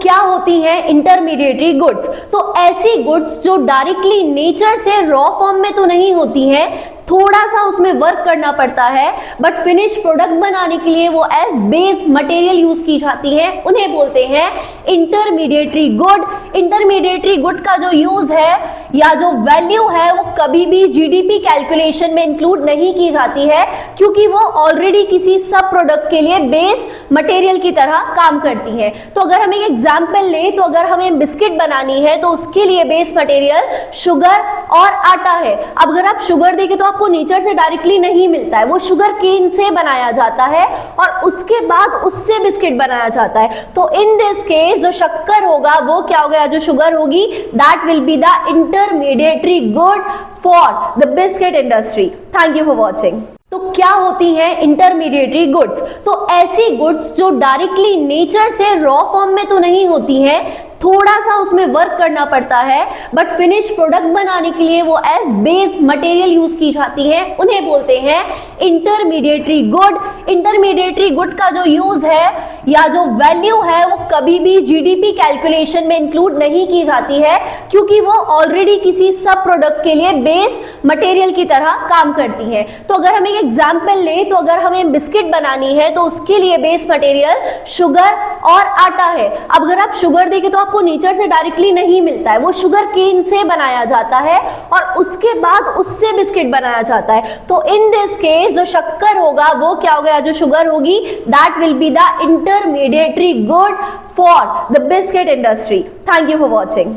क्या होती हैं इंटरमीडिएटरी गुड्स? तो ऐसी गुड्स जो डायरेक्टली नेचर से रॉ फॉर्म में तो नहीं होती हैं, थोड़ा सा उसमें वर्क करना पड़ता है, बट फिनिश प्रोडक्ट बनाने के लिए वो एज बेस मटेरियल यूज की जाती है, उन्हें बोलते हैं इंटरमीडिएटरी गुड। इंटरमीडिएटरी गुड का जो यूज है या जो वैल्यू है वो कभी भी जीडीपी कैलकुलेशन में इंक्लूड नहीं की जाती है, क्योंकि वो ऑलरेडी किसी सब प्रोडक्ट के लिए बेस मटेरियल की तरह काम करती है। तो अगर हम एक एग्जांपल ले, तो अगर हमें बिस्किट बनानी है तो उसके लिए बेस मटेरियल शुगर और आटा है। अब अगर आप शुगर देखें तो आपको नेचर से डायरेक्टली नहीं मिलता है, वो शुगर केन से बनाया जाता है और उसके बाद उससे बिस्किट बनाया जाता है। तो इन दिस केस जो शक्कर होगा वो क्या होगा, जो शुगर होगी, that will be the intermediary good for the biscuit industry. Thank you for watching. तो क्या होती हैं इंटरमीडिएटरी गुड्स? तो ऐसी गुड्स जो डायरेक्टली नेचर से रॉ फॉर्म में तो नहीं होती हैं, थोड़ा सा उसमें वर्क करना पड़ता है, बट फिनिश प्रोडक्ट बनाने के लिए वो एज बेस मटेरियल यूज की जाती है, उन्हें बोलते हैं इंटरमीडिएटरी गुड। इंटरमीडिएटरी गुड का जो यूज है या जो वैल्यू है वो कभी भी जीडीपी कैलकुलेशन में इंक्लूड नहीं की जाती है, क्योंकि वो ऑलरेडी किसी सब प्रोडक्ट के लिए बेस मटेरियल की तरह काम करती है। तो अगर हम एक एग्जांपल ले, तो अगर हमें बिस्किट बनानी है तो उसके लिए बेस मटेरियल शुगर और आटा है। अब अगर आप शुगर देखें तो आपको नेचर से डायरेक्टली नहीं मिलता है, वो शुगर केन से बनाया जाता है और उसके बाद उससे बिस्किट बनाया जाता है। तो इन दिस केस जो शक्कर होगा वो क्या होगा, जो शुगर होगी, that will be the intermediary good for the biscuit industry. Thank you for watching.